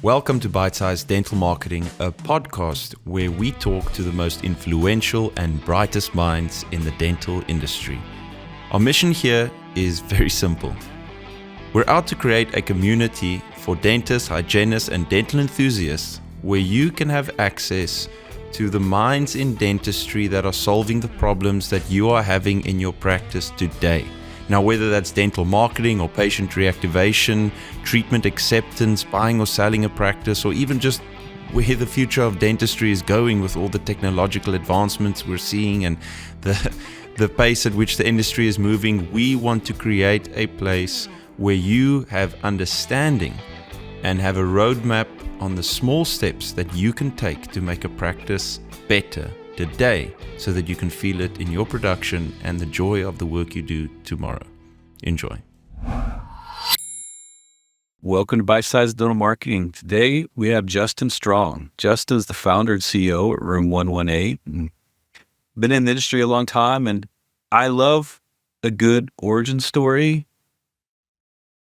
Welcome to Bite Size Dental Marketing, a podcast where we talk to the most influential and brightest minds in the dental industry. Our mission here is very simple. We're out to create a community for dentists, hygienists, and dental enthusiasts where you can have access to the minds in dentistry that are solving the problems that you are having in your practice today. Now, whether that's dental marketing or patient reactivation, treatment acceptance, buying or selling a practice, or even just where the future of dentistry is going with all the technological advancements we're seeing and the pace at which the industry is moving, we want to create a place where you have understanding and have a roadmap on the small steps that you can take to make a practice better today so that you can feel it in your production and the joy of the work you do tomorrow. Enjoy. Welcome to Bite Size Dental Marketing. Today we have Justin Strong. Justin's the founder and CEO at Room 118. Been in the industry a long time, and I love a good origin story.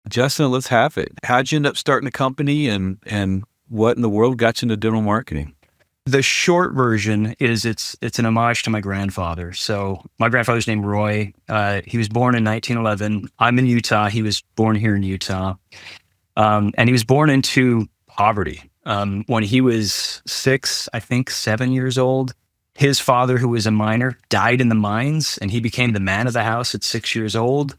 Justin, let's have it. How'd you end up starting a company, and what in the world got you into dental marketing? The short version is it's an homage to my grandfather. So my grandfather's named Roy. He was born in 1911. I'm in Utah. He was born here in Utah. And he was born into poverty. When he was 7 years old, his father, who was a miner, died in the mines, and he became the man of the house at 6 years old.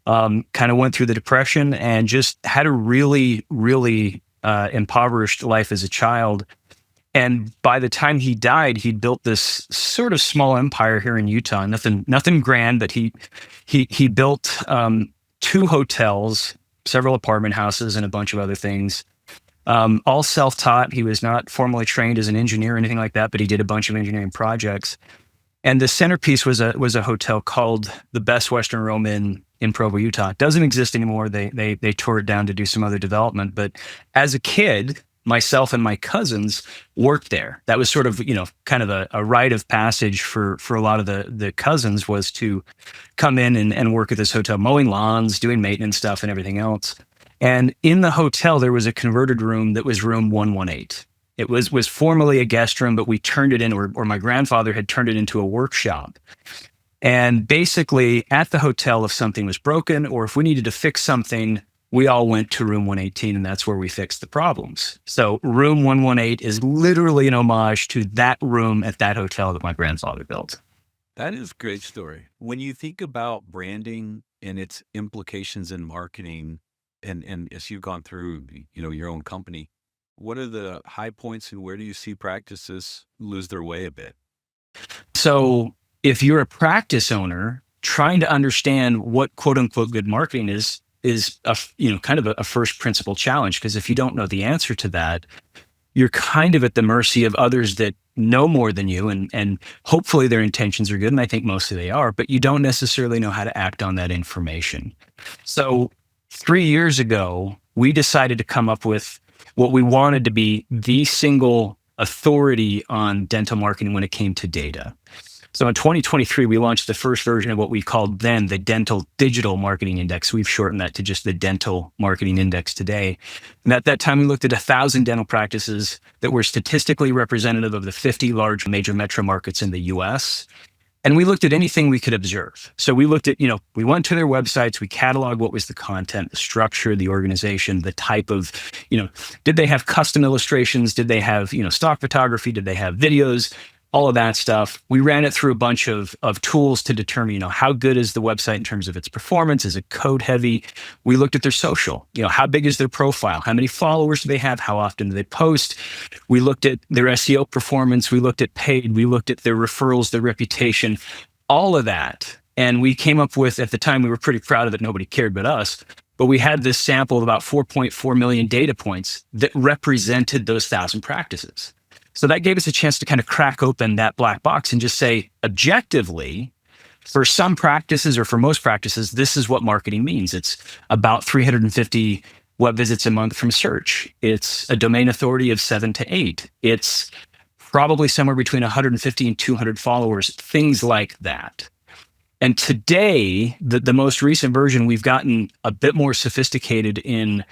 Kind of went through the Depression and just had a really, really impoverished life as a child. And by the time he died, he'd built this sort of small empire here in Utah. Nothing grand, but he built 2 hotels, several apartment houses, and a bunch of other things. All self-taught. He was not formally trained as an engineer or anything like that, but he did a bunch of engineering projects. And the centerpiece was a hotel called the Best Western Rome in Provo, Utah. It doesn't exist anymore. They tore it down to do some other development. But as a kid, myself and my cousins worked there. That was sort of, kind of a rite of passage for a lot of the cousins, was to come in and work at this hotel, mowing lawns, doing maintenance stuff and everything else. And in the hotel, there was a converted room that was room 118. It was formerly a guest room, but we turned it in, or my grandfather had turned it into a workshop. And basically at the hotel, if something was broken or if we needed to fix something, we all went to room 118, and that's where we fixed the problems. So room 118 is literally an homage to that room at that hotel that my grandfather built. That is a great story. When you think about branding and its implications in marketing, and as you've gone through, your own company, what are the high points and where do you see practices lose their way a bit? So if you're a practice owner trying to understand what quote unquote good marketing is kind of a first principle challenge, because if you don't know the answer to that, you're kind of at the mercy of others that know more than you, and hopefully their intentions are good, and I think mostly they are, but you don't necessarily know how to act on that information. So 3 years ago, we decided to come up with what we wanted to be the single authority on dental marketing when it came to data. So in 2023, we launched the first version of what we called then the Dental Digital Marketing Index. We've shortened that to just the Dental Marketing Index today. And at that time, we looked at 1,000 dental practices that were statistically representative of the 50 large major metro markets in the US. And we looked at anything we could observe. So we looked at, we went to their websites, we cataloged what was the content, the structure, the organization, the type of, did they have custom illustrations? Did they have, stock photography? Did they have videos? All of that stuff. We ran it through a bunch of tools to determine, how good is the website in terms of its performance? Is it code heavy? We looked at their social, how big is their profile? How many followers do they have? How often do they post? We looked at their SEO performance. We looked at paid. We looked at their referrals, their reputation, all of that. And we came up with, at the time, we were pretty proud of it. Nobody cared but us. But we had this sample of about 4.4 million data points that represented those 1,000 practices. So that gave us a chance to kind of crack open that black box and just say, objectively, for some practices or for most practices, this is what marketing means. It's about 350 web visits a month from search. It's a domain authority of 7 to 8. It's probably somewhere between 150 and 200 followers, things like that. And today, the most recent version, we've gotten a bit more sophisticated in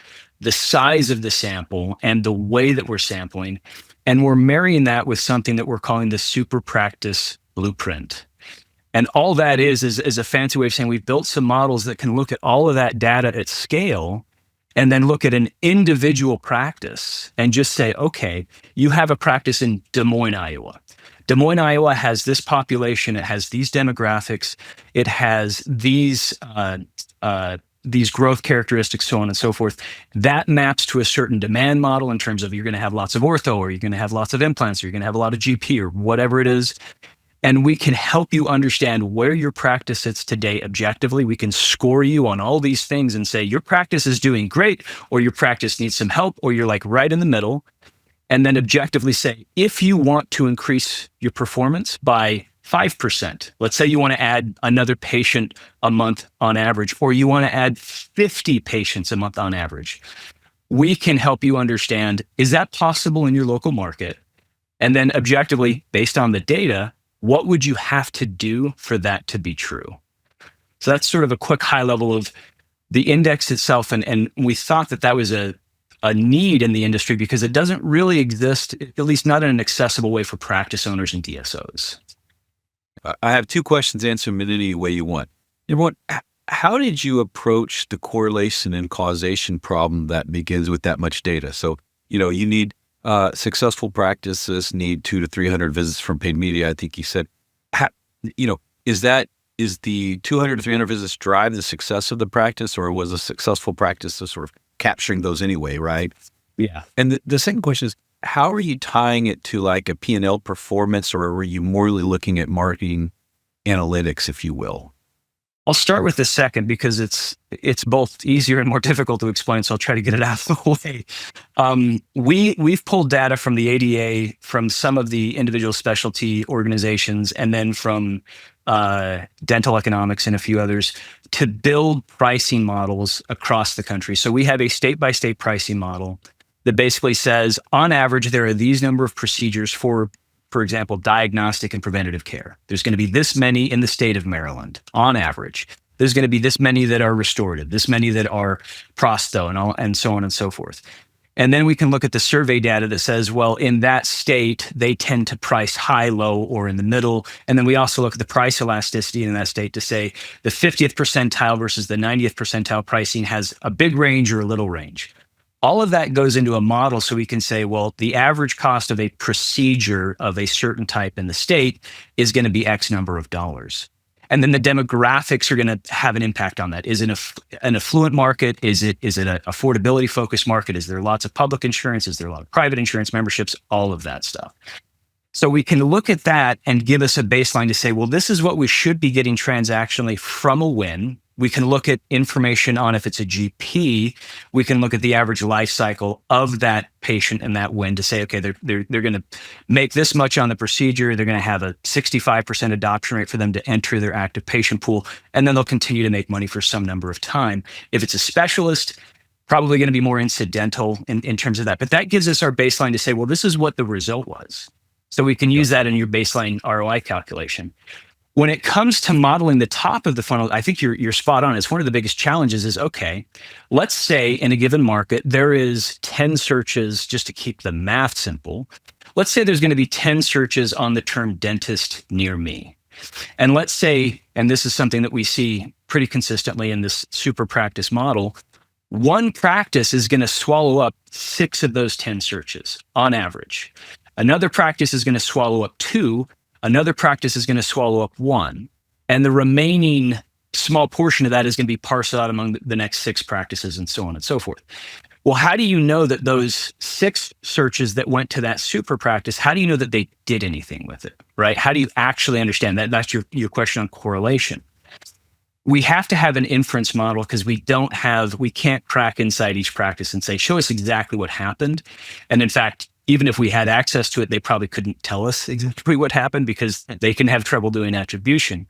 the size of the sample and the way that we're sampling. And we're marrying that with something that we're calling the super practice blueprint. And all that is a fancy way of saying we've built some models that can look at all of that data at scale and then look at an individual practice and just say, okay, you have a practice in Des Moines, Iowa. Des Moines, Iowa has this population. It has these demographics. It has these growth characteristics, so on and so forth. That maps to a certain demand model in terms of you're going to have lots of ortho, or you're going to have lots of implants, or you're going to have a lot of GP, or whatever it is. And we can help you understand where your practice sits today objectively. We can score you on all these things and say your practice is doing great, or your practice needs some help, or you're like right in the middle. And then objectively say, if you want to increase your performance by 5%, let's say you want to add another patient a month on average, or you want to add 50 patients a month on average, we can help you understand, is that possible in your local market? And then objectively, based on the data, what would you have to do for that to be true? So that's sort of a quick high level of the index itself. And we thought that was a need in the industry because it doesn't really exist, at least not in an accessible way for practice owners and DSOs. I have two questions. Answer them in any way you want. Number one, how did you approach the correlation and causation problem that begins with that much data? So, you need successful practices need 200 to 300 visits from paid media. I think you said, is the 200 to 300 visits drive the success of the practice, or was a successful practice sort of capturing those anyway, right? Yeah. And the second question is, how are you tying it to like a P&L performance, or were you morely looking at marketing analytics, if you will? I'll start with the second because it's both easier and more difficult to explain, so I'll try to get it out of the way. We've pulled data from the ADA, from some of the individual specialty organizations, and then from dental economics and a few others to build pricing models across the country. So we have a state-by-state pricing model that basically says, on average, there are these number of procedures for example, diagnostic and preventative care. There's going to be this many in the state of Maryland, on average. There's going to be this many that are restorative, this many that are prosto, and so on and so forth. And then we can look at the survey data that says, well, in that state, they tend to price high, low, or in the middle. And then we also look at the price elasticity in that state to say the 50th percentile versus the 90th percentile pricing has a big range or a little range. All of that goes into a model so we can say, well, the average cost of a procedure of a certain type in the state is going to be X number of dollars. And then the demographics are going to have an impact on that. Is it an affluent market? Is it an affordability focused market? Is there lots of public insurance? Is there a lot of private insurance memberships? All of that stuff. So we can look at that and give us a baseline to say, well, this is what we should be getting transactionally from a win. We can look at information on if it's a GP. We can look at the average life cycle of that patient and that win to say, okay, they're going to make this much on the procedure. They're going to have a 65% adoption rate for them to enter their active patient pool, and then they'll continue to make money for some number of time. If it's a specialist, probably going to be more incidental in terms of that. But that gives us our baseline to say, well, this is what the result was. So we can use that in your baseline ROI calculation. When it comes to modeling the top of the funnel, I think you're spot on. It's one of the biggest challenges is, okay, let's say in a given market, there is 10 searches, just to keep the math simple. Let's say there's going to be 10 searches on the term dentist near me. And let's say, and this is something that we see pretty consistently in this super practice model, one practice is going to swallow up 6 of those 10 searches on average. Another practice is going to swallow up 2. Another practice is going to swallow up 1, and the remaining small portion of that is going to be parceled out among the next 6 practices, and so on and so forth. Well, how do you know that those 6 searches that went to that super practice, how do you know that they did anything with it, right? How do you actually understand that? That's your question on correlation. We have to have an inference model because we can't crack inside each practice and say, show us exactly what happened. And in fact, even if we had access to it, they probably couldn't tell us exactly what happened because they can have trouble doing attribution.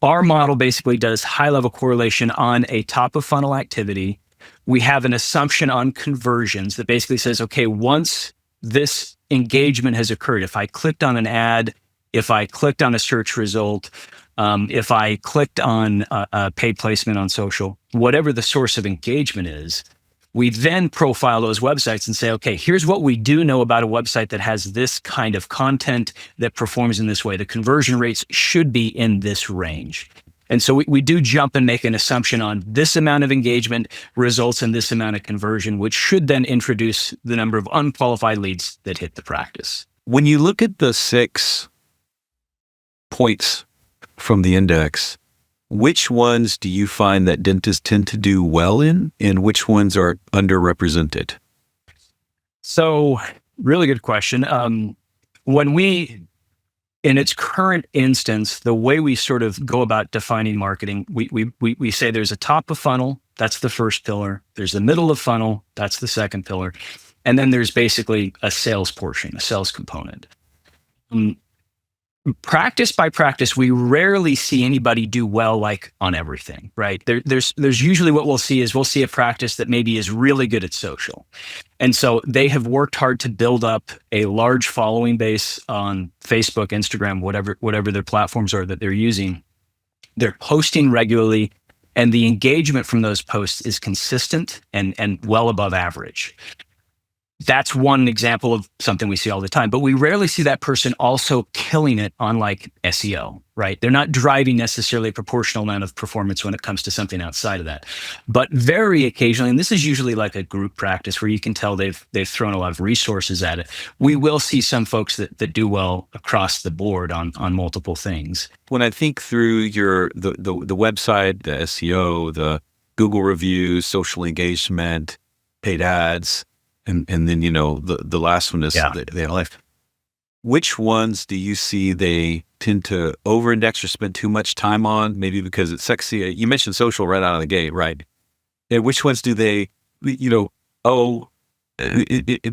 Our model basically does high-level correlation on a top-of-funnel activity. We have an assumption on conversions that basically says, okay, once this engagement has occurred, if I clicked on an ad, if I clicked on a search result, if I clicked on a paid placement on social, whatever the source of engagement is, We then profile those websites and say, okay, here's what we do know about a website that has this kind of content that performs in this way. The conversion rates should be in this range. And so we do jump and make an assumption on this amount of engagement results in this amount of conversion, which should then introduce the number of unqualified leads that hit the practice. When you look at the 6 points from the index, which ones do you find that dentists tend to do well in, and which ones are underrepresented? So, really good question. In its current instance, the way we sort of go about defining marketing, we say there's a top of funnel, that's the first pillar. There's a middle of funnel, that's the second pillar. And then there's basically a sales portion, a sales component. Practice by practice, we rarely see anybody do well like on everything, right? There's usually what we'll see a practice that maybe is really good at social. And so they have worked hard to build up a large following base on Facebook, Instagram, whatever their platforms are that they're using. They're posting regularly, and the engagement from those posts is consistent and well above average. That's one example of something we see all the time, but we rarely see that person also killing it on like SEO, right? They're not driving necessarily a proportional amount of performance when it comes to something outside of that. But very occasionally, and this is usually like a group practice where you can tell they've thrown a lot of resources at it. We will see some folks that do well across the board on multiple things. When I think through the website, the SEO, the Google reviews, social engagement, paid ads, and then, the last one is the life. Which ones do you see they tend to over-index or spend too much time on? Maybe because it's sexy. You mentioned social right out of the gate, right? And which ones do they, it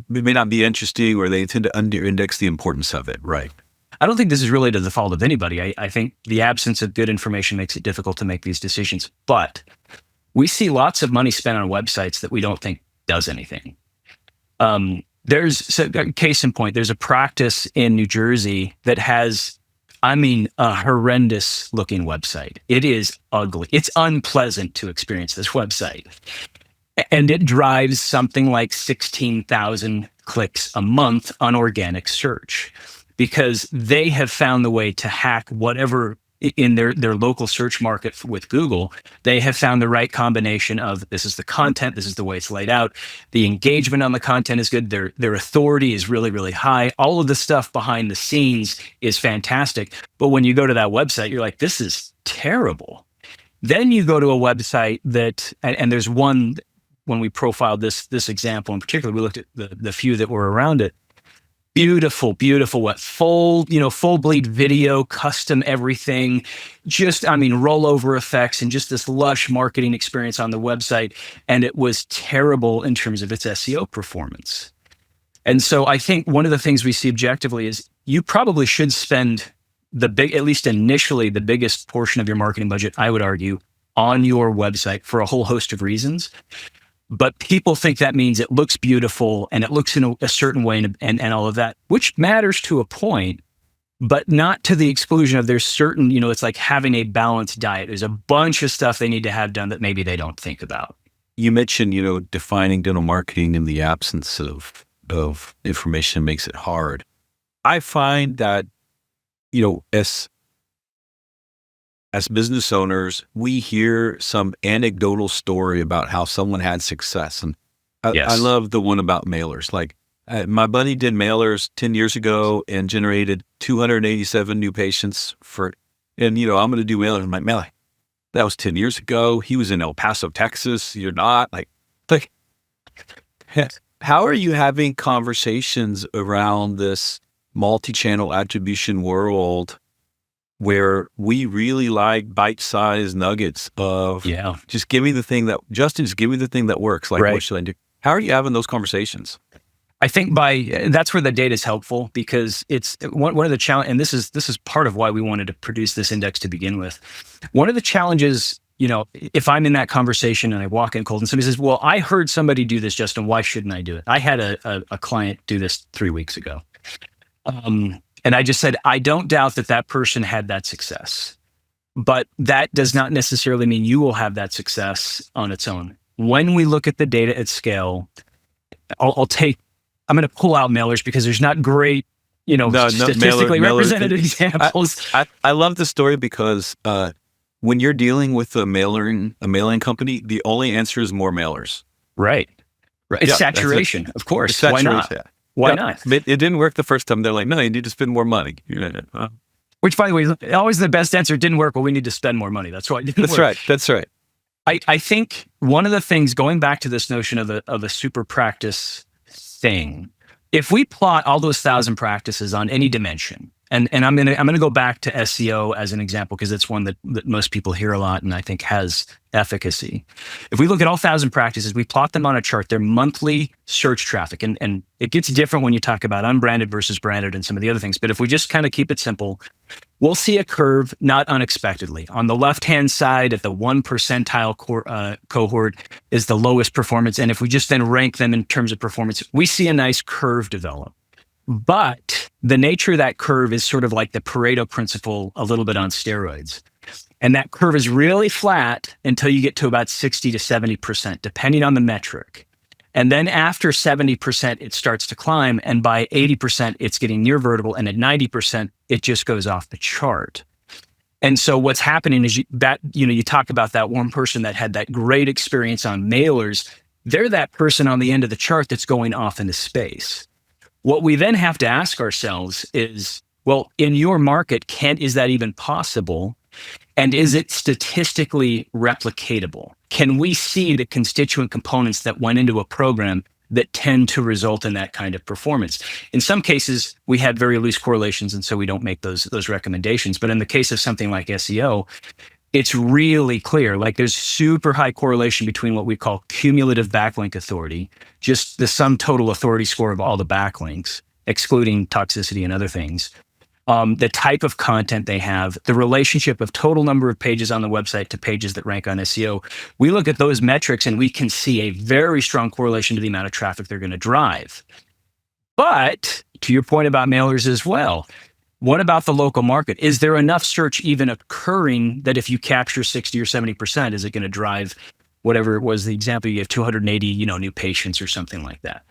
may not be interesting, or they tend to under-index the importance of it, right? I don't think this is really to the fault of anybody. I think the absence of good information makes it difficult to make these decisions. But we see lots of money spent on websites that we don't think does anything. Case in point, there's a practice in New Jersey that has, a horrendous looking website. It is ugly. It's unpleasant to experience this website. And it drives something like 16,000 clicks a month on organic search, because they have found the way to hack whatever in their local search market with Google. They have found the right combination of this is the content, this is the way it's laid out, the engagement on the content is good, their authority is really, really high. All of the stuff behind the scenes is fantastic. But when you go to that website, you're like, this is terrible. Then you go to a website that, and there's one, when we profiled this example in particular, we looked at the few that were around it. Beautiful, full bleed video, custom everything, just, rollover effects and just this lush marketing experience on the website. And it was terrible in terms of its SEO performance. And so I think one of the things we see objectively is you probably should spend at least initially, the biggest portion of your marketing budget, I would argue, on your website for a whole host of reasons. But people think that means it looks beautiful and it looks in a certain way and all of that, which matters to a point, but not to the exclusion of there's certain, it's like having a balanced diet. There's a bunch of stuff they need to have done that maybe they don't think about. You mentioned, defining dental marketing in the absence of information makes it hard. I find that, as business owners, we hear some anecdotal story about how someone had success. And I love the one about mailers. Like my buddy did mailers 10 years ago and generated 287 new patients and I'm going to do mailers. I'm like, man, that was 10 years ago. He was in El Paso, Texas. You're not like, how are you having conversations around this multi-channel attribution world where we really like bite-sized nuggets of just give me the thing that, Justin, just give me the thing that works. Like, right. What should I do? How are you having those conversations? I think that's where the data is helpful, because it's one of the challenge, and this is part of why we wanted to produce this index to begin with. One of the challenges, if I'm in that conversation and I walk in cold and somebody says, well, I heard somebody do this, Justin, why shouldn't I do it? I had a client do this 3 weeks ago. And I just said, I don't doubt that person had that success, but that does not necessarily mean you will have that success on its own. when we look at the data at scale, I'm going to pull out mailers because there's not great, statistically represented examples. I love the story because when you're dealing with a mailing company, the only answer is more mailers. Right. It's saturation, of course. Saturation, why not? Why not? It didn't work the first time. They're like, no, you need to spend more money. Which, by the way, is always the best answer. It didn't work. Well, we need to spend more money. That's why it didn't work. That's right. I think one of the things, going back to this notion of a super practice thing, if we plot all those 1,000 practices on any dimension, and I'm gonna go back to SEO as an example because it's one that most people hear a lot and I think has efficacy. If we look at all 1,000 practices, we plot them on a chart, their monthly search traffic, and it gets different when you talk about unbranded versus branded and some of the other things. But if we just kind of keep it simple, we'll see a curve not unexpectedly. On the left-hand side at the 1 percentile cohort is the lowest performance. And if we just then rank them in terms of performance, we see a nice curve develop. But the nature of that curve is sort of like the Pareto principle a little bit on steroids. And that curve is really flat until you get to about 60 to 70%, depending on the metric. And then after 70%, it starts to climb. And by 80%, it's getting near vertical. And at 90%, it just goes off the chart. And so what's happening is you talk about that one person that had that great experience on mailers. They're that person on the end of the chart that's going off into space. What we then have to ask ourselves is, well, in your market, is that even possible? And is it statistically replicatable? Can we see the constituent components that went into a program that tend to result in that kind of performance? In some cases, we had very loose correlations, and so we don't make those recommendations. But in the case of something like SEO, it's really clear. Like there's super high correlation between what we call cumulative backlink authority, just the sum total authority score of all the backlinks, excluding toxicity and other things. The type of content they have, the relationship of total number of pages on the website to pages that rank on SEO. We look at those metrics and we can see a very strong correlation to the amount of traffic they're going to drive. But to your point about mailers as well, what about the local market? Is there enough search even occurring that if you capture 60 or 70%, is it going to drive whatever it was the example you have 280, new patients or something like that?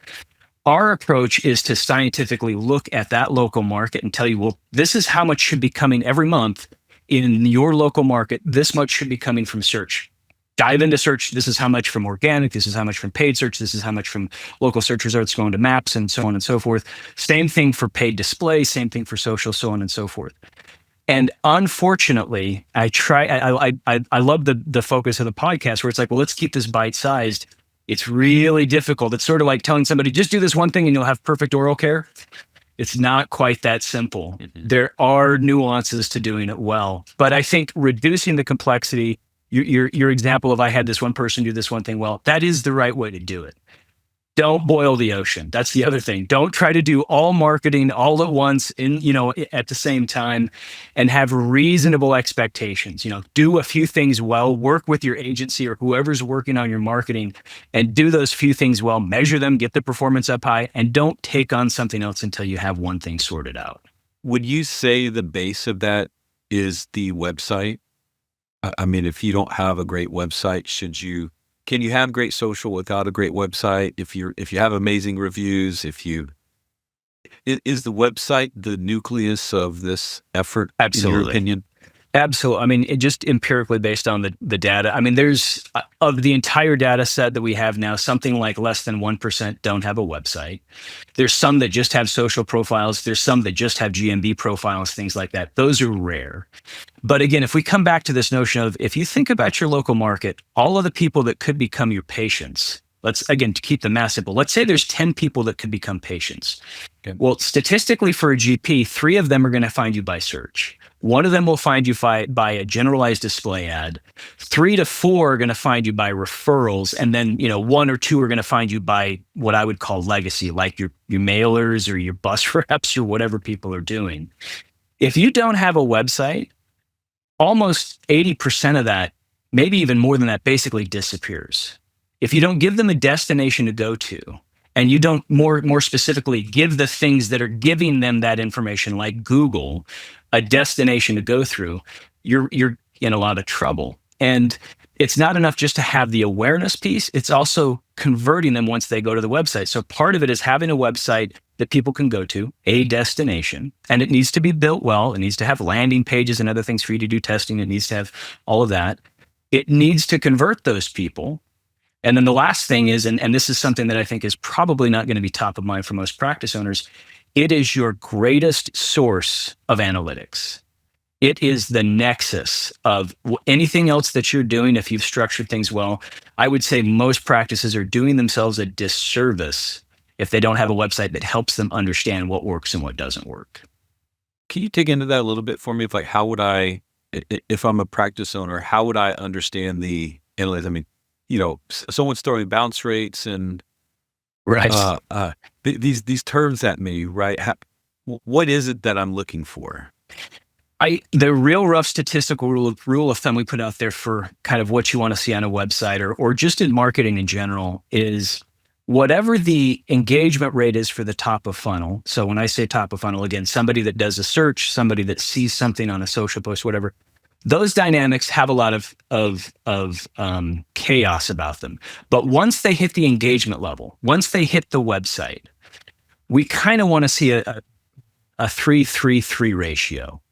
Our approach is to scientifically look at that local market and tell you, well, this is how much should be coming every month in your local market. This much should be coming from search. Dive into search. This is how much from organic. This is how much from paid search. This is how much from local search results going to maps and so on and so forth. Same thing for paid display. Same thing for social, so on and so forth. And unfortunately, I love the focus of the podcast where it's like, well, let's keep this bite-sized. It's really difficult. It's sort of like telling somebody, just do this one thing and you'll have perfect oral care. It's not quite that simple. There are nuances to doing it well. But I think reducing the complexity, your example of I had this one person do this one thing well, that is the right way to do it. Don't boil the ocean. That's the other thing. Don't try to do all marketing all at once at the same time and have reasonable expectations. Do a few things well, work with your agency or whoever's working on your marketing and do those few things well, measure them, get the performance up high, and don't take on something else until you have one thing sorted out. Would you say the base of that is the website? I mean, if you don't have a great website, can you have great social without a great website? If you have amazing reviews, is the website the nucleus of this effort? Absolutely. In your opinion? Absolutely. I mean, it just empirically based on the data. I mean, there's of the entire data set that we have now, something like less than 1% don't have a website. There's some that just have social profiles. There's some that just have GMB profiles, things like that. Those are rare. But again, if we come back to this notion of, if you think about your local market, all of the people that could become your patients, to keep the math simple, let's say there's 10 people that could become patients. Okay. Well, statistically for a GP, 3 of them are going to find you by search. 1 of them will find you by a generalized display ad. 3 to 4 are going to find you by referrals. And then, 1 or 2 are going to find you by what I would call legacy, like your mailers or your bus reps or whatever people are doing. If you don't have a website, almost 80% of that, maybe even more than that, basically disappears. If you don't give them a destination to go to, and you don't more specifically give the things that are giving them that information, like Google, a destination to go through, you're in a lot of trouble. And it's not enough just to have the awareness piece. It's also converting them once they go to the website. So part of it is having a website that people can go to, a destination, and it needs to be built well. It needs to have landing pages and other things for you to do testing. It needs to have all of that. It needs to convert those people. And then the last thing is, and this is something that I think is probably not going to be top of mind for most practice owners, it is your greatest source of analytics. It is the nexus of anything else that you're doing. If you've structured things well, I would say most practices are doing themselves a disservice if they don't have a website that helps them understand what works and what doesn't work. Can you dig into that a little bit for me? Of like, how would I, if I'm a practice owner, how would I understand the analytics? I mean, someone's throwing bounce rates and right. These terms at me, right? What is it that I'm looking for? The real rough statistical rule of thumb we put out there for kind of what you want to see on a website or just in marketing in general is whatever the engagement rate is for the top of funnel. So when I say top of funnel, again, somebody that does a search, somebody that sees something on a social post, whatever, those dynamics have a lot of chaos about them. But once they hit the engagement level, once they hit the website, we kind of want to see a 3-3-3 ratio.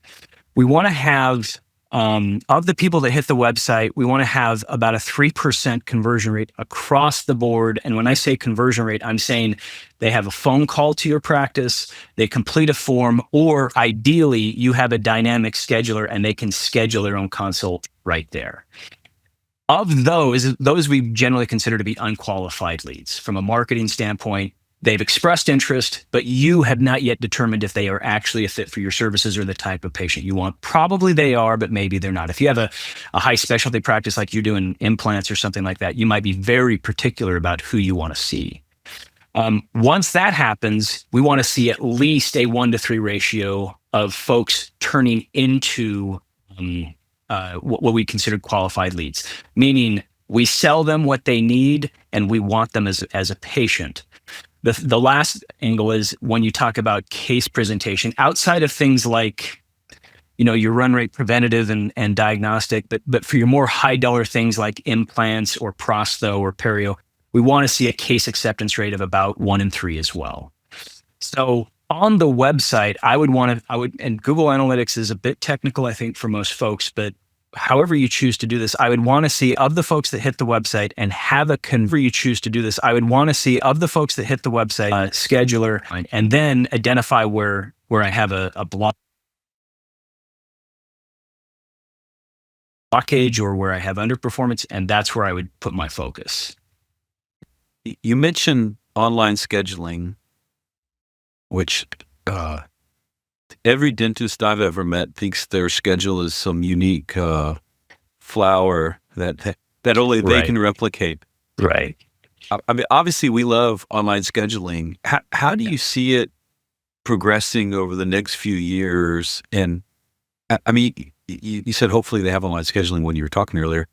We want to have, of the people that hit the website, we want to have about a 3% conversion rate across the board. And when I say conversion rate, I'm saying they have a phone call to your practice, they complete a form, or ideally you have a dynamic scheduler and they can schedule their own consult right there. Of those we generally consider to be unqualified leads. From a marketing standpoint, they've expressed interest, but you have not yet determined if they are actually a fit for your services or the type of patient you want. Probably they are, but maybe they're not. If you have a high specialty practice like you're doing implants or something like that, you might be very particular about who you want to see. Once that happens, we want to see at least a 1-to-3 ratio of folks turning into what we consider qualified leads, meaning we sell them what they need and we want them as a patient. The last angle is when you talk about case presentation, outside of things like, your run rate preventative and diagnostic, but for your more high dollar things like implants or prostho or perio, we want to see a case acceptance rate of about 1 in 3 as well. So on the website, and Google Analytics is a bit technical, I think, for most folks, but however you choose to do this, I would want to see of the folks that hit the website and have scheduler and then identify where I have a blockage or where I have underperformance, and that's where I would put my focus. You mentioned online scheduling, which every dentist I've ever met thinks their schedule is some unique flower that only they can replicate. Right. I mean, obviously, we love online scheduling. How do you see it progressing over the next few years? And I mean, you said hopefully they have online scheduling when you were talking earlier.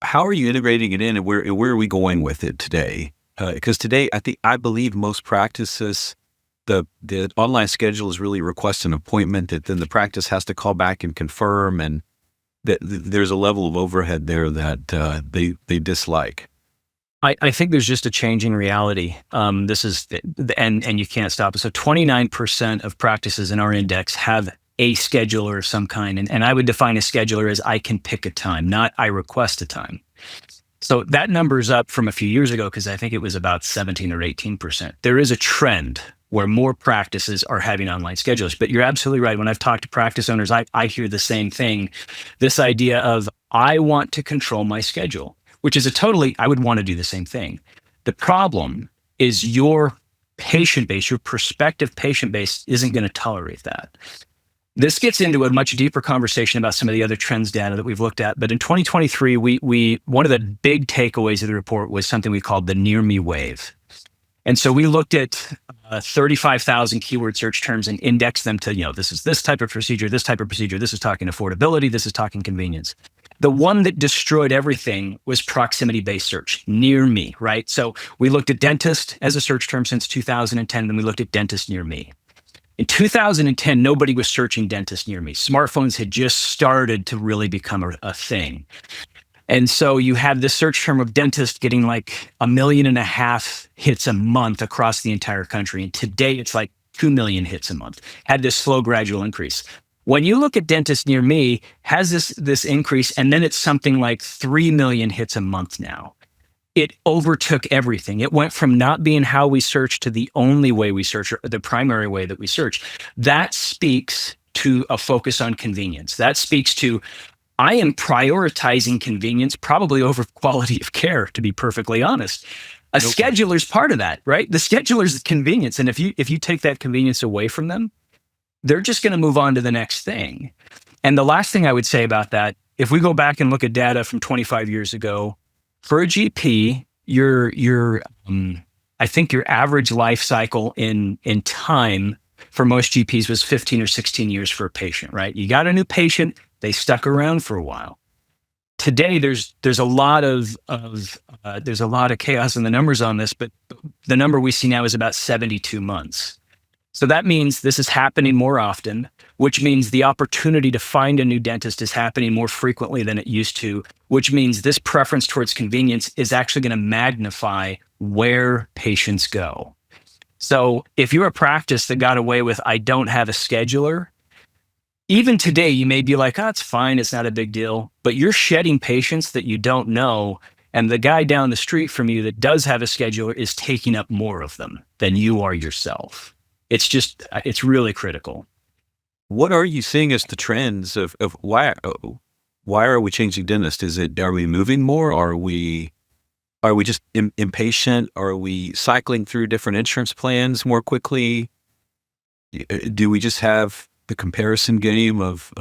How are you integrating it in, and where are we going with it today? Because today, I believe most practices, the online schedule is really request an appointment that then the practice has to call back and confirm, and that there's a level of overhead there that they dislike. I think there's just a changing reality. This is and you can't stop it. So 29% of practices in our index have a scheduler of some kind, and I would define a scheduler as I can pick a time, not I request a time. So that number's up from a few years ago because I think it was about 17 or 18%. There is a trend where more practices are having online schedulers. But you're absolutely right. When I've talked to practice owners, I hear the same thing. This idea of I want to control my schedule, which is I would want to do the same thing. The problem is your patient base, your prospective patient base isn't going to tolerate that. This gets into a much deeper conversation about some of the other trends data that we've looked at. But in 2023, we one of the big takeaways of the report was something we called the near me wave. And so we looked at 35,000 keyword search terms and indexed them to, this is this type of procedure, this type of procedure, this is talking affordability, this is talking convenience. The one that destroyed everything was proximity-based search, near me, right? So we looked at dentist as a search term since 2010, then we looked at dentist near me. In 2010, nobody was searching dentists near me. Smartphones had just started to really become a thing. And so you had this search term of dentist getting like 1.5 million hits a month across the entire country. And today it's like 2 million hits a month. Had this slow gradual increase. When you look at dentists near me, has this increase, and then it's something like 3 million hits a month now. It overtook everything. It went from not being how we search to the only way we search, or the primary way that we search. That speaks to a focus on convenience. That speaks to, I am prioritizing convenience probably over quality of care, to be perfectly honest. A scheduler's part of that, right? The scheduler's convenience. And if you take that convenience away from them, they're just going to move on to the next thing. And the last thing I would say about that, if we go back and look at data from 25 years ago, for a GP, I think your average life cycle in time for most GPs was 15 or 16 years for a patient, right? You got a new patient, they stuck around for a while. Today, there's a lot of chaos in the numbers on this, but the number we see now is about 72 months. So that means this is happening more often, which means the opportunity to find a new dentist is happening more frequently than it used to, which means this preference towards convenience is actually going to magnify where patients go. So if you're a practice that got away with, I don't have a scheduler, even today, you may be like, oh, it's fine, it's not a big deal, but you're shedding patients that you don't know, and the guy down the street from you that does have a scheduler is taking up more of them than you are yourself. It's really critical. What are you seeing as the trends of why are we changing dentists? Are we moving more? Are we just impatient? Are we cycling through different insurance plans more quickly? Do we just have the comparison game of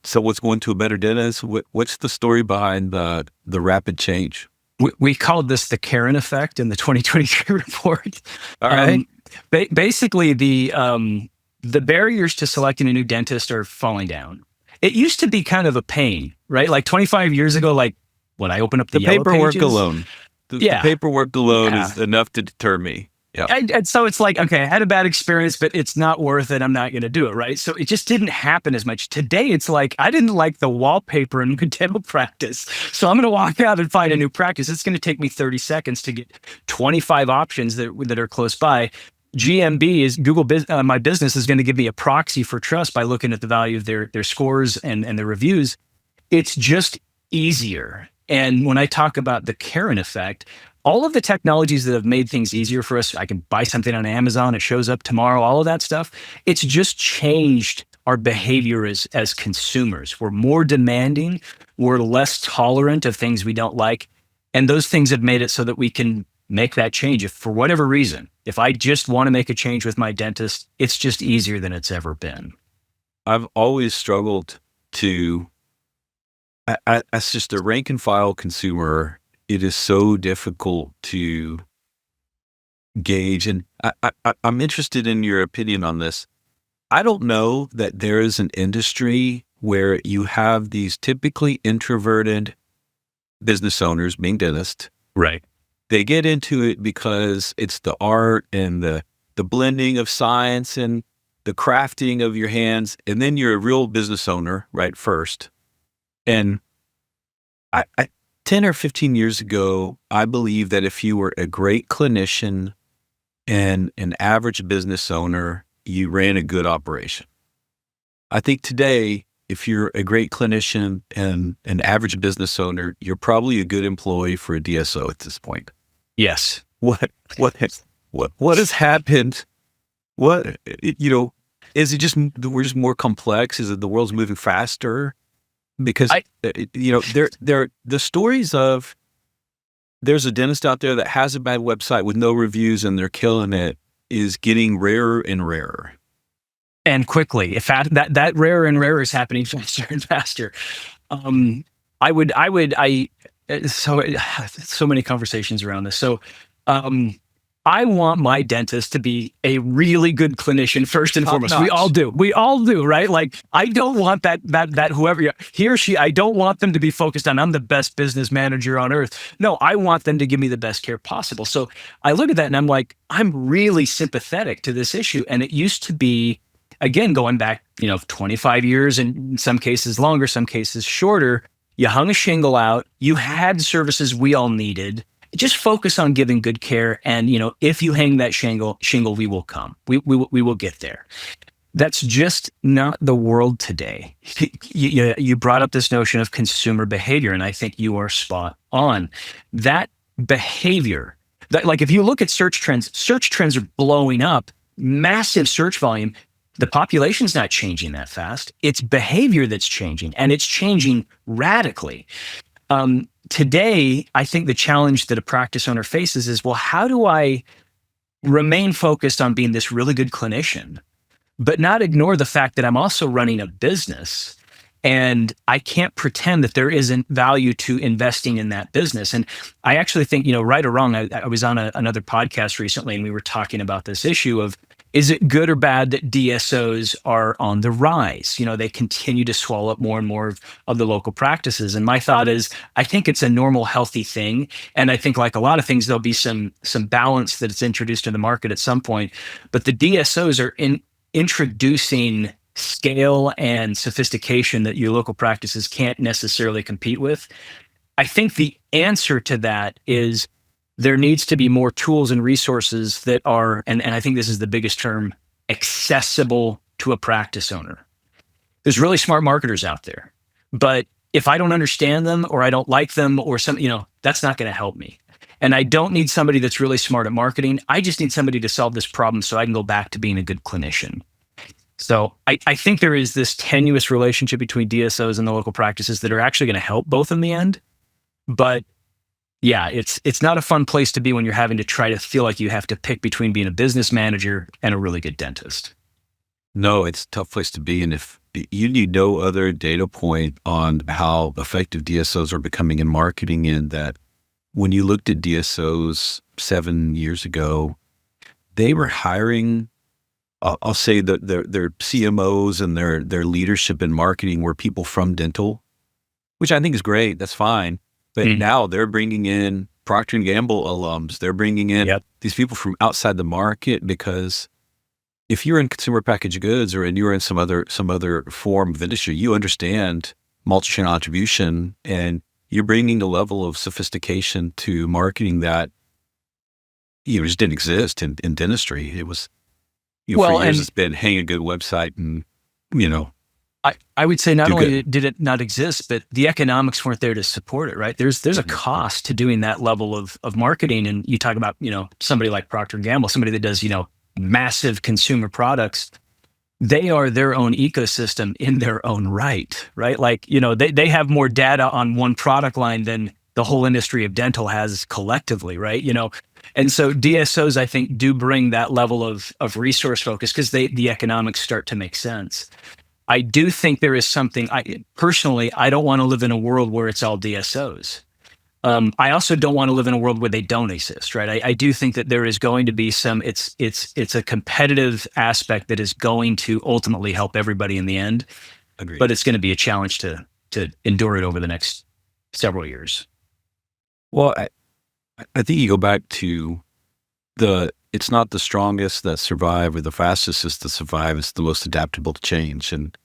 someone's going to a better dentist? What's the story behind the rapid change? We called this the Karen effect in the 2023 report. All right. Basically, the barriers to selecting a new dentist are falling down. It used to be kind of a pain, right? Like 25 years ago, like when I open up the yellow paperwork pages, alone. The paperwork alone is enough to deter me. Yeah. And so it's like, okay, I had a bad experience, but it's not worth it. I'm not going to do it, right? So it just didn't happen as much. Today, it's like, I didn't like the wallpaper in my dental practice, so I'm going to walk out and find a new practice. It's going to take me 30 seconds to get 25 options that are close by. GMB is Google. My business is going to give me a proxy for trust by looking at the value of their scores and their reviews. It's just easier. And when I talk about the Karen effect, all of the technologies that have made things easier for us, I can buy something on Amazon, it shows up tomorrow, all of that stuff, it's just changed our behavior as consumers. We're more demanding, we're less tolerant of things we don't like, and those things have made it so that we can make that change. If for whatever reason, if I just want to make a change with my dentist, it's just easier than it's ever been. I've always struggled to, as just a rank and file consumer, it is so difficult to gauge. And I'm interested in your opinion on this. I don't know that there is an industry where you have these typically introverted business owners, being dentists. Right. They get into it because it's the art and the blending of science and the crafting of your hands. And then you're a real business owner, right, first. And I 10 or 15 years ago, I believe that if you were a great clinician and an average business owner, you ran a good operation. I think today, if you're a great clinician and an average business owner, you're probably a good employee for a DSO at this point. Yes. What has happened? Is it just we're just more complex? Is it the world's moving faster? Because the stories of there's a dentist out there that has a bad website with no reviews and they're killing it is getting rarer and rarer. And quickly, if that rarer and rarer is happening faster and faster. So many conversations around this. So I want my dentist to be a really good clinician first and foremost. We all do. We all do, right? Like, I don't want that whoever he or she, I don't want them to be focused on, I'm the best business manager on earth. No, I want them to give me the best care possible. So I look at that and I'm like, I'm really sympathetic to this issue. And it used to be, again, going back, 25 years, and in some cases longer, some cases shorter, you hung a shingle out, you had services we all needed. Just focus on giving good care. And, if you hang that shingle, we will come. We will get there. That's just not the world today. You brought up this notion of consumer behavior, and I think you are spot on. That behavior, like if you look at search trends are blowing up, massive search volume. The population's not changing that fast. It's behavior that's changing, and it's changing radically. Today, I think the challenge that a practice owner faces is, well, how do I remain focused on being this really good clinician, but not ignore the fact that I'm also running a business, and I can't pretend that there isn't value to investing in that business. And I actually think, right or wrong, I was on another podcast recently, and we were talking about this issue of, is it good or bad that DSOs are on the rise? They continue to swallow up more and more of the local practices. And my thought is, I think it's a normal, healthy thing. And I think, like a lot of things, there'll be some balance that it's introduced to the market at some point. But the DSOs are introducing scale and sophistication that your local practices can't necessarily compete with. I think the answer to that is, there needs to be more tools and resources that are, and I think this is the biggest term, accessible to a practice owner. There's really smart marketers out there, but if I don't understand them, or I don't like them, or that's not going to help me. And I don't need somebody that's really smart at marketing. I just need somebody to solve this problem so I can go back to being a good clinician. So I think there is this tenuous relationship between DSOs and the local practices that are actually going to help both in the end. But yeah, it's not a fun place to be when you're having to try to feel like you have to pick between being a business manager and a really good dentist. No, it's a tough place to be. And if you need no other data point on how effective DSOs are becoming in marketing, in that when you looked at DSOs 7 years ago, they were hiring, I'll say that their CMOs and their leadership in marketing were people from dental, which I think is great. That's fine. But now they're bringing in Procter & Gamble alums. They're bringing in these people from outside the market, because if you're in consumer packaged goods, or you're in some other form of industry, you understand multi-channel attribution, and you're bringing a level of sophistication to marketing that just didn't exist in dentistry. It was, for years it's been hang a good website and, I would say not only did it not exist, but the economics weren't there to support it, right? There's a cost to doing that level of marketing. And you talk about, somebody like Procter & Gamble, somebody that does, massive consumer products. They are their own ecosystem in their own right? Like, they have more data on one product line than the whole industry of dental has collectively, right? And so DSOs, I think, do bring that level of resource focus, because the economics start to make sense. I do think there is something, personally, I don't want to live in a world where it's all DSOs. I also don't want to live in a world where they don't exist, right? I do think that there is going to be it's a competitive aspect that is going to ultimately help everybody in the end. Agreed. But it's going to be a challenge to endure it over the next several years. Well, I think you go back to it's not the strongest that survive or the fastest that survive. It's the most adaptable to change. And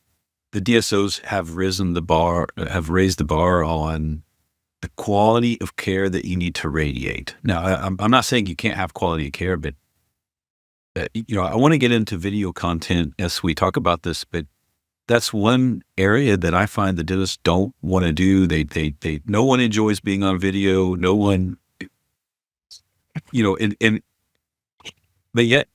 the DSOs have raised the bar on the quality of care that you need to radiate. Now, I'm not saying you can't have quality of care, but I want to get into video content as we talk about this, but that's one area that I find the dentists don't want to do. No one enjoys being on video. No one, but yet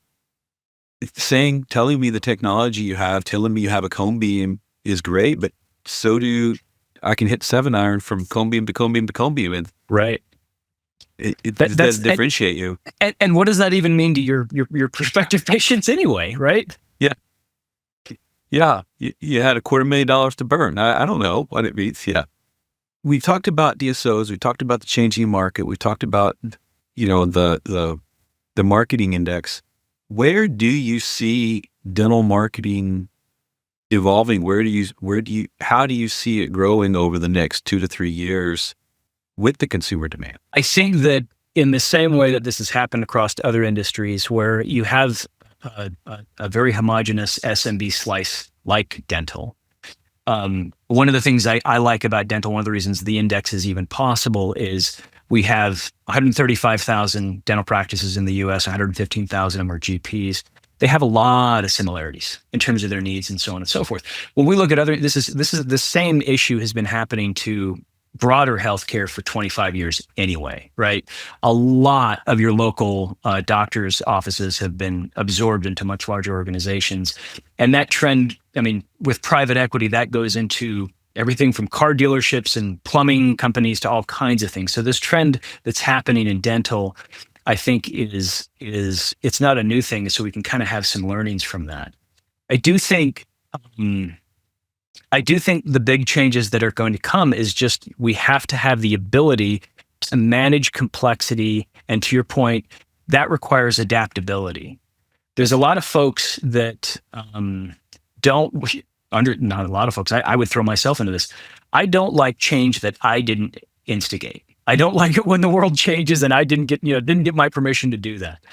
telling me the technology you have, telling me you have a cone beam is great, but so do I can hit 7-iron from cone beam to cone beam to cone beam. And right. It does differentiate you. And what does that even mean to your prospective patients anyway, right? Yeah. Yeah. You had $250,000 to burn. I don't know what it means. Yeah. We've talked about DSOs. We talked about the changing market. We talked about, the the marketing index. Where do you see dental marketing evolving? How do you see it growing over the next 2 to 3 years with the consumer demand? I think that in the same way that this has happened across other industries where you have a very homogeneous SMB slice like dental. One of the things I like about dental, one of the reasons the index is even possible is we have 135,000 dental practices in the US, 115,000 of them are GPs. They have a lot of similarities in terms of their needs and so on and so forth. When we look at this is the same issue has been happening to broader healthcare for 25 years anyway, right? A lot of your local doctors' offices have been absorbed into much larger organizations. And that trend, I mean, with private equity, that goes into everything from car dealerships and plumbing companies to all kinds of things. So this trend that's happening in dental, I think is it's not a new thing. So we can kind of have some learnings from that. I do think the big changes that are going to come is just we have to have the ability to manage complexity. And to your point, that requires adaptability. There's a lot of folks that not a lot of folks, I would throw myself into this. I don't like change that I didn't instigate. I don't like it when the world changes and I didn't get my permission to do that.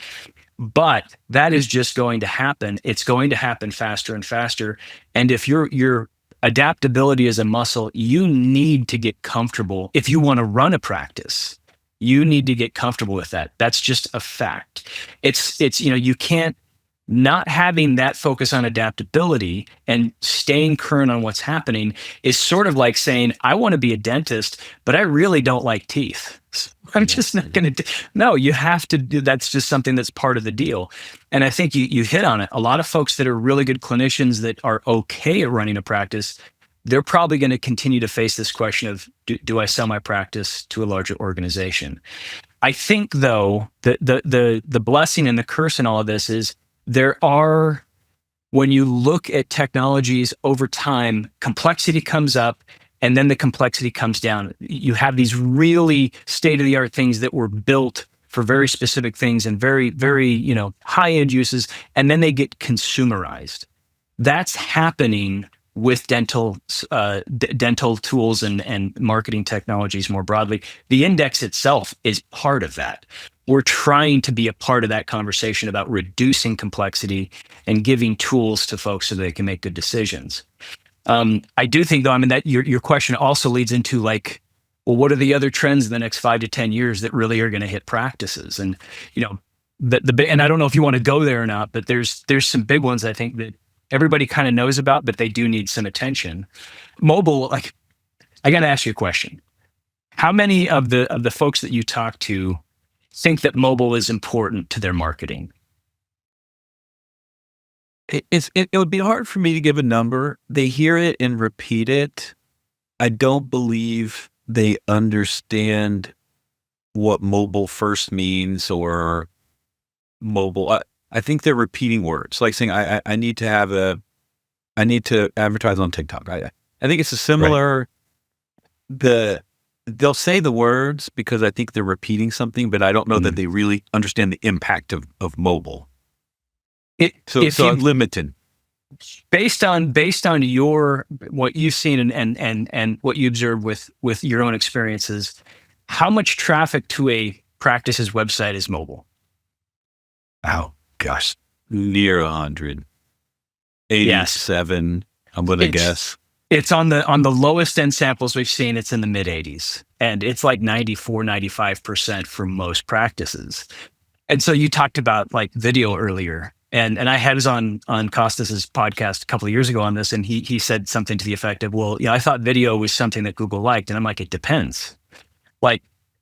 But that is just going to happen. It's going to happen faster and faster. And if your adaptability is a muscle, you need to get comfortable. If you want to run a practice, you need to get comfortable with that. That's just a fact. It's you can't, not having that focus on adaptability and staying current on what's happening is sort of like saying, I want to be a dentist, but I really don't like teeth. So I'm just not going to. No, you have to do. That's just something that's part of the deal. And I think you hit on it. A lot of folks that are really good clinicians that are okay at running a practice, they're probably going to continue to face this question of, do I sell my practice to a larger organization? I think, though, the blessing and the curse in all of this is when you look at technologies over time, complexity comes up and then the complexity comes down. You have these really state-of-the-art things that were built for very specific things and very, very, high-end uses, and then they get consumerized. That's happening with dental tools and marketing technologies more broadly. The index itself is part of that. We're trying to be a part of that conversation about reducing complexity and giving tools to folks so they can make good decisions. I do think, though, that your question also leads into what are the other trends in the next 5 to 10 years that really are going to hit practices? And and I don't know if you want to go there or not, but there's some big ones I think that everybody kind of knows about, but they do need some attention. Mobile, I got to ask you a question. How many of the folks that you talk to think that mobile is important to their marketing? It would be hard for me to give a number. They hear it and repeat it. I don't believe they understand what mobile first means or mobile. I think they're repeating words, like saying, I need to advertise on TikTok. I think it's a similar, they'll say the words because I think they're repeating something, but I don't know that they really understand the impact of mobile. So limited. Based on what you've seen and what you observed with your own experiences, how much traffic to a practice's website is mobile? Oh gosh, near 100, 87. Yes. I'm going to guess. It's on the lowest end samples we've seen. It's in the mid 80s, and it's like 94, 95% for most practices. And so you talked about video earlier. And I had us on Costas's podcast a couple of years ago on this, and he said something to the effect of, I thought video was something that Google liked. And I'm like, it depends.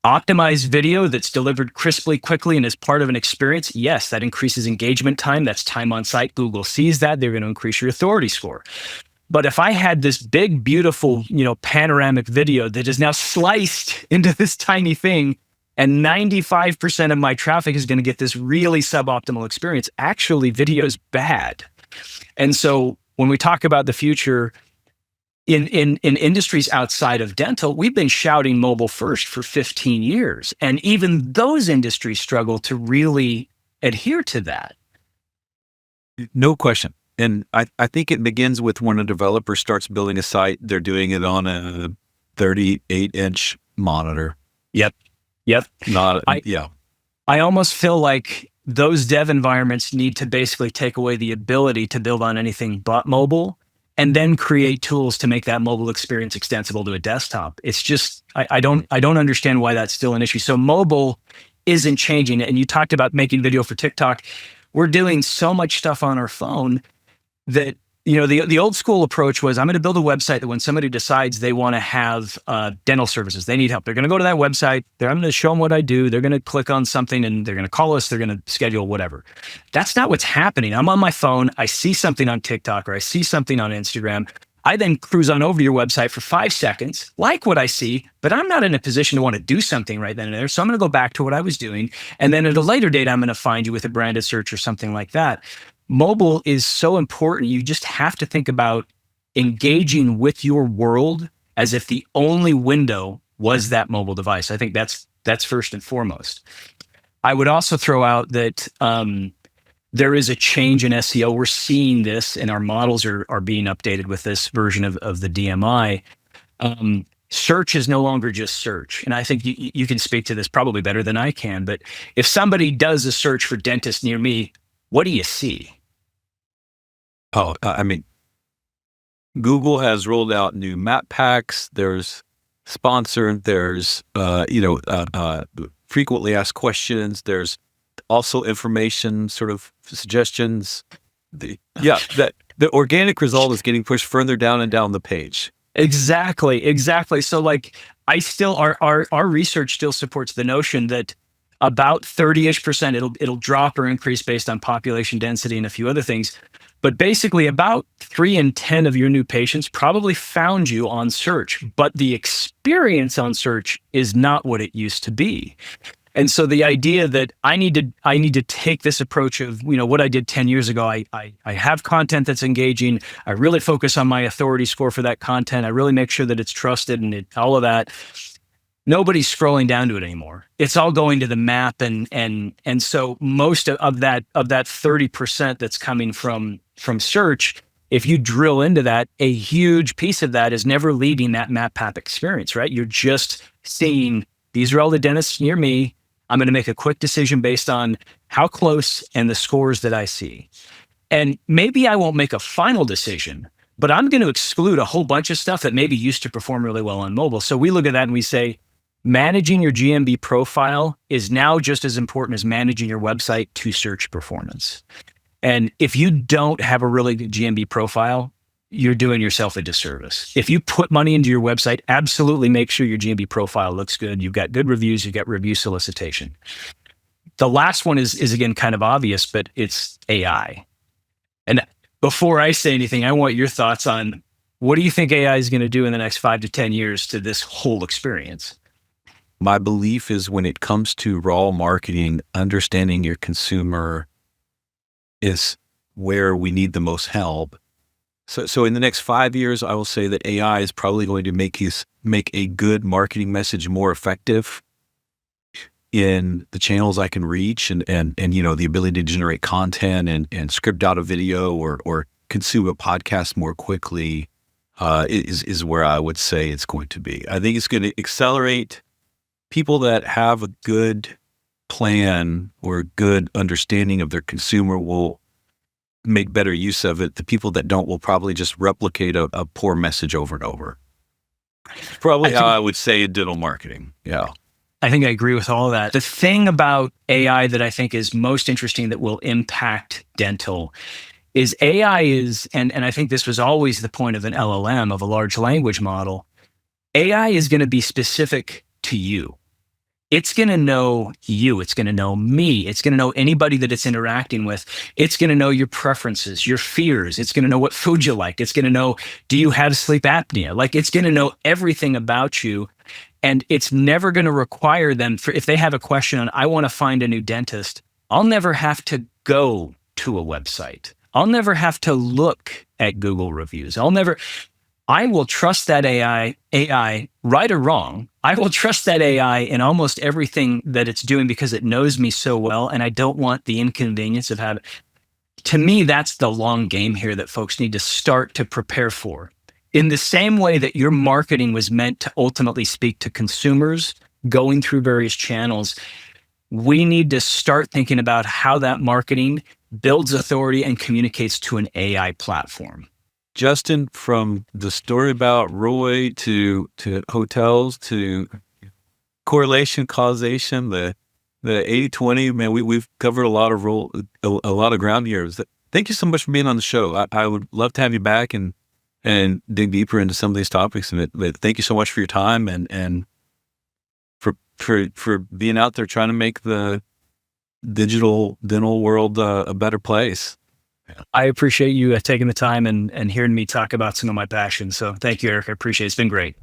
Optimized video that's delivered crisply, quickly, and is part of an experience, yes, that increases engagement time. That's time on site. Google sees that. They're going to increase your authority score. But if I had this big, beautiful, panoramic video that is now sliced into this tiny thing, and 95% of my traffic is going to get this really suboptimal experience, actually, video is bad. And so when we talk about the future, in industries outside of dental, we've been shouting mobile first for 15 years. And even those industries struggle to really adhere to that. No question. And I think it begins with when a developer starts building a site, they're doing it on a 38-inch monitor. Yep. I almost feel like those dev environments need to basically take away the ability to build on anything but mobile, and then create tools to make that mobile experience extensible to a desktop. It's just, I don't understand why that's still an issue. So mobile isn't changing. And you talked about making video for TikTok. We're doing so much stuff on our phone that, the old school approach was, I'm going to build a website that when somebody decides they want to have dental services, they need help, they're going to go to that website, I'm going to show them what I do, they're going to click on something and they're going to call us, they're going to schedule whatever. That's not what's happening. I'm on my phone, I see something on TikTok or I see something on Instagram. I then cruise on over to your website for 5 seconds, like what I see, but I'm not in a position to want to do something right then and there. So I'm going to go back to what I was doing. And then at a later date, I'm going to find you with a branded search or something like that. Mobile is so important. You just have to think about engaging with your world as if the only window was that mobile device. I think that's first and foremost. I would also throw out that there is a change in SEO. We're seeing this, and our models are being updated with this version of the DMI. Search is no longer just search. And I think you can speak to this probably better than I can. But if somebody does a search for dentist near me, what do you see? Oh, Google has rolled out new map packs. There's sponsored. There's frequently asked questions. There's also information, sort of suggestions. The organic result is getting pushed further down and down the page. Exactly. So our research still supports the notion that about 30-ish%, it'll drop or increase based on population density and a few other things. But basically about 3 in 10 of your new patients probably found you on search, but the experience on search is not what it used to be. And so the idea that I need to take this approach of, what I did 10 years ago, I have content that's engaging. I really focus on my authority score for that content. I really make sure that it's trusted and all of that. Nobody's scrolling down to it anymore. It's all going to the map. And so most of that 30% that's coming from search, if you drill into that, a huge piece of that is never leaving that map experience, right? You're just seeing, these are all the dentists near me. I'm going to make a quick decision based on how close and the scores that I see. And maybe I won't make a final decision, but I'm going to exclude a whole bunch of stuff that maybe used to perform really well on mobile. So we look at that and we say, managing your GMB profile is now just as important as managing your website to search performance. And if you don't have a really good GMB profile, you're doing yourself a disservice. If you put money into your website, absolutely make sure your GMB profile looks good. You've got good reviews, you've got review solicitation. The last one is again kind of obvious, but it's AI. And before I say anything, I want your thoughts on what do you think AI is going to do in the next 5 to 10 years to this whole experience? My belief is when it comes to raw marketing, understanding your consumer is where we need the most help. So in the next 5 years, I will say that AI is probably going to make a good marketing message more effective in the channels I can reach and the ability to generate content and script out a video or consume a podcast more quickly is where I would say it's going to be. I think it's going to accelerate people that have a good plan or a good understanding of their consumer will make better use of it. The people that don't will probably just replicate a poor message over and over. Probably how I would say in dental marketing. Yeah. I think I agree with all of that. The thing about AI that I think is most interesting that will impact dental is AI is, and I think this was always the point of an LLM, of a large language model, AI is going to be specific to you. It's going to know you. It's going to know me. It's going to know anybody that it's interacting with. It's going to know your preferences, your fears. It's going to know what food you like. It's going to know, do you have sleep apnea? Like, it's going to know everything about you. And it's never going to require them if they have a question on, I want to find a new dentist, I'll never have to go to a website. I'll never have to look at Google reviews. I will trust that AI, right or wrong. I will trust that AI in almost everything that it's doing because it knows me so well. And I don't want the inconvenience of having, to me, that's the long game here that folks need to start to prepare for. In the same way that your marketing was meant to ultimately speak to consumers going through various channels, we need to start thinking about how that marketing builds authority and communicates to an AI platform. Justin, from the story about Roy to hotels to correlation, causation, the 80-20, man, we've covered a lot of ground here. Thank you so much for being on the show. I would love to have you back and dig deeper into some of these topics. But thank you so much for your time and for being out there trying to make the digital dental world a better place. I appreciate you taking the time and hearing me talk about some of my passions. So thank you, Eric. I appreciate it. It's been great.